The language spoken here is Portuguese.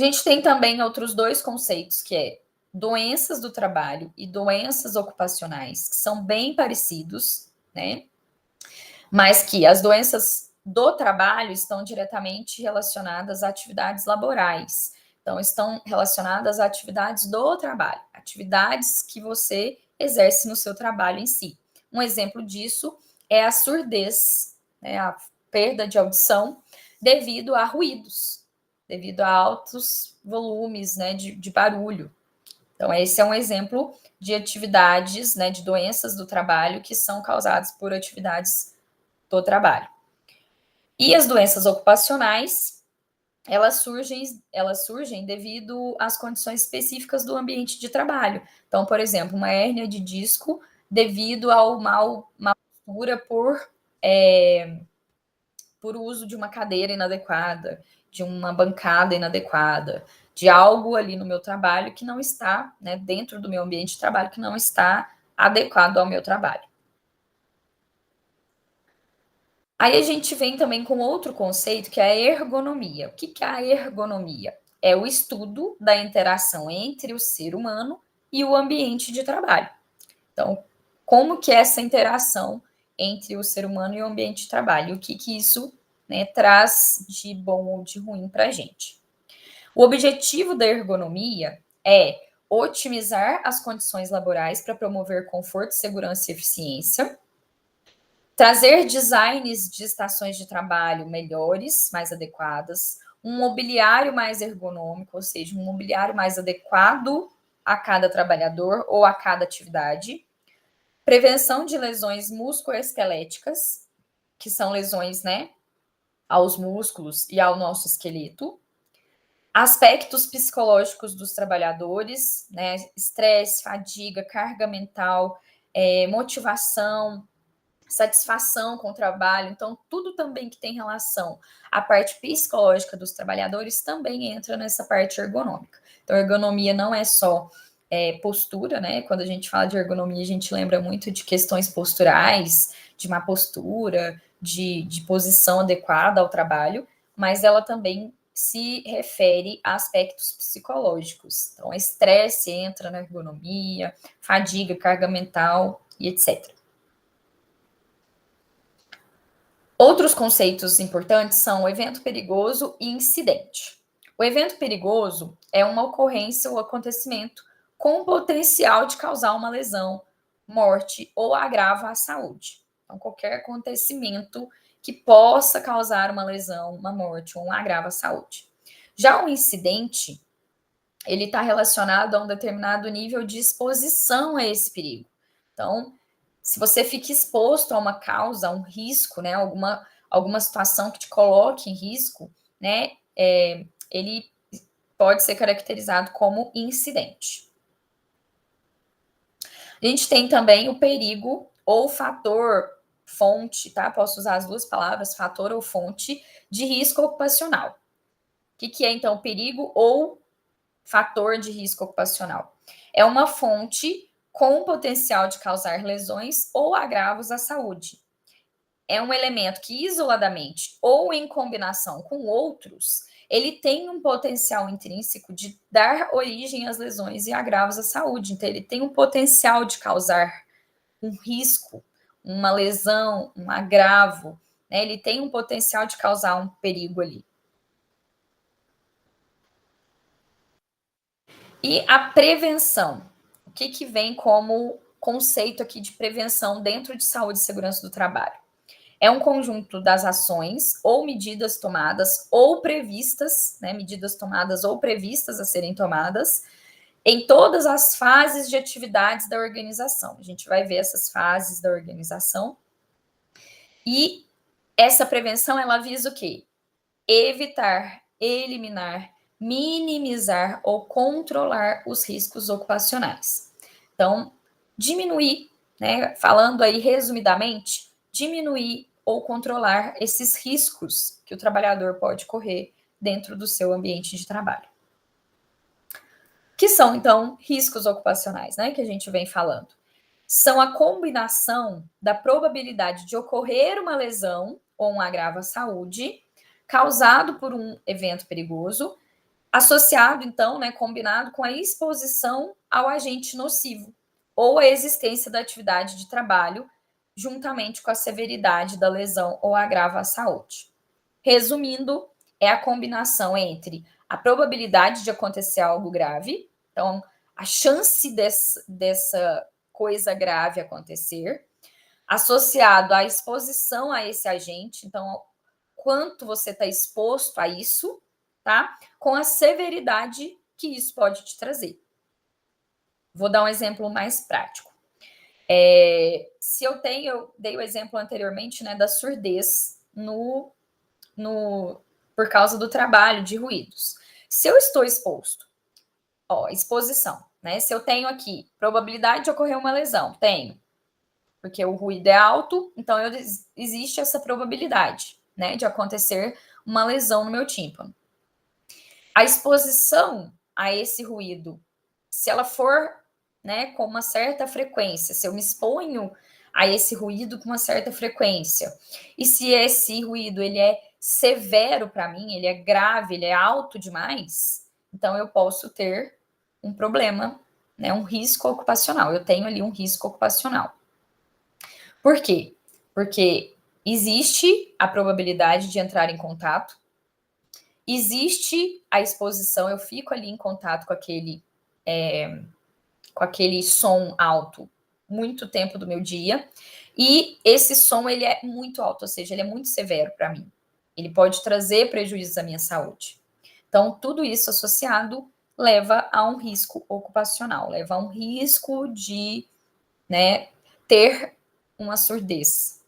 A gente tem também outros dois conceitos, que é doenças do trabalho e doenças ocupacionais, que são bem parecidos, né? Mas que as doenças do trabalho estão diretamente relacionadas a atividades laborais. Então, estão relacionadas a atividades do trabalho, atividades que você exerce no seu trabalho em si. Um exemplo disso é a surdez, né, a perda de audição devido a ruídos, devido a altos volumes, né, de barulho. Então, esse é um exemplo de atividades, né, de doenças do trabalho que são causadas por atividades do trabalho. E as doenças ocupacionais, elas surgem devido às condições específicas do ambiente de trabalho. Então, por exemplo, uma hérnia de disco devido ao má postura por uso de uma cadeira inadequada, de uma bancada inadequada, de algo ali no meu trabalho que não está, né, dentro do meu ambiente de trabalho, que não está adequado ao meu trabalho. Aí a gente vem também com outro conceito, que é a ergonomia. O que é a ergonomia? É o estudo da interação entre o ser humano e o ambiente de trabalho. Então, como que é essa interação entre o ser humano e o ambiente de trabalho? O que isso, né, traz de bom ou de ruim para a gente? O objetivo da ergonomia é otimizar as condições laborais para promover conforto, segurança e eficiência, trazer designs de estações de trabalho melhores, mais adequadas, um mobiliário mais ergonômico, ou seja, um mobiliário mais adequado a cada trabalhador ou a cada atividade, prevenção de lesões musculoesqueléticas, que são lesões, né, aos músculos e ao nosso esqueleto, aspectos psicológicos dos trabalhadores, né, estresse, fadiga, carga mental, motivação, satisfação com o trabalho. Então, tudo também que tem relação à parte psicológica dos trabalhadores também entra nessa parte ergonômica. Então, ergonomia não é só postura, né? Quando a gente fala de ergonomia, a gente lembra muito de questões posturais, de má postura, de posição adequada ao trabalho, mas ela também se refere a aspectos psicológicos. Então, estresse entra na ergonomia, fadiga, carga mental e etc. Outros conceitos importantes são o evento perigoso e incidente. O evento perigoso é uma ocorrência ou acontecimento com potencial de causar uma lesão, morte ou agravo à saúde. Então, qualquer acontecimento que possa causar uma lesão, uma morte ou um agravo à saúde. Já o incidente, ele está relacionado a um determinado nível de exposição a esse perigo. Então, se você fica exposto a uma causa, a um risco, né, alguma situação que te coloque em risco, né, ele pode ser caracterizado como incidente. A gente tem também o perigo ou fator fonte, tá? Posso usar as duas palavras, fator ou fonte, de risco ocupacional. O que é, então, perigo ou fator de risco ocupacional? É uma fonte com potencial de causar lesões ou agravos à saúde. É um elemento que, isoladamente ou em combinação com outros, ele tem um potencial intrínseco de dar origem às lesões e agravos à saúde. Então, ele tem um potencial de causar um risco, uma lesão, um agravo, né? Ele tem um potencial de causar um perigo ali. E a prevenção. O que vem como conceito aqui de prevenção dentro de saúde e segurança do trabalho? É um conjunto das ações ou medidas tomadas ou previstas, né, medidas tomadas ou previstas a serem tomadas em todas as fases de atividades da organização. A gente vai ver essas fases da organização. E essa prevenção, ela visa o quê? Evitar, eliminar, minimizar ou controlar os riscos ocupacionais. Então, diminuir, né, falando aí resumidamente, diminuir ou controlar esses riscos que o trabalhador pode correr dentro do seu ambiente de trabalho. Que são, então, riscos ocupacionais, né, que a gente vem falando. São a combinação da probabilidade de ocorrer uma lesão ou um agravo à saúde causado por um evento perigoso Associado, então, né, combinado com a exposição ao agente nocivo ou a existência da atividade de trabalho, juntamente com a severidade da lesão ou agravo à saúde. Resumindo, é a combinação entre a probabilidade de acontecer algo grave, então, a chance dessa coisa grave acontecer, associado à exposição a esse agente, então, quanto você está exposto a isso, tá? Com a severidade que isso pode te trazer. Vou dar um exemplo mais prático. Se eu dei o exemplo anteriormente, né, da surdez por causa do trabalho de ruídos. Se eu estou exposto, exposição, né? Se eu tenho aqui probabilidade de ocorrer uma lesão, tenho, porque o ruído é alto, então existe essa probabilidade, né, de acontecer uma lesão no meu tímpano. A exposição a esse ruído, se ela for, né, com uma certa frequência, se eu me exponho a esse ruído com uma certa frequência, e se esse ruído ele é severo para mim, ele é grave, ele é alto demais, então eu posso ter um problema, né, um risco ocupacional. Eu tenho ali um risco ocupacional. Por quê? Porque existe a probabilidade de entrar em contato, existe a exposição, eu fico ali em contato com aquele som alto muito tempo do meu dia, e esse som ele é muito alto, ou seja, ele é muito severo para mim. Ele pode trazer prejuízos à minha saúde. Então, tudo isso associado leva a um risco ocupacional, leva a um risco de, né, ter uma surdez.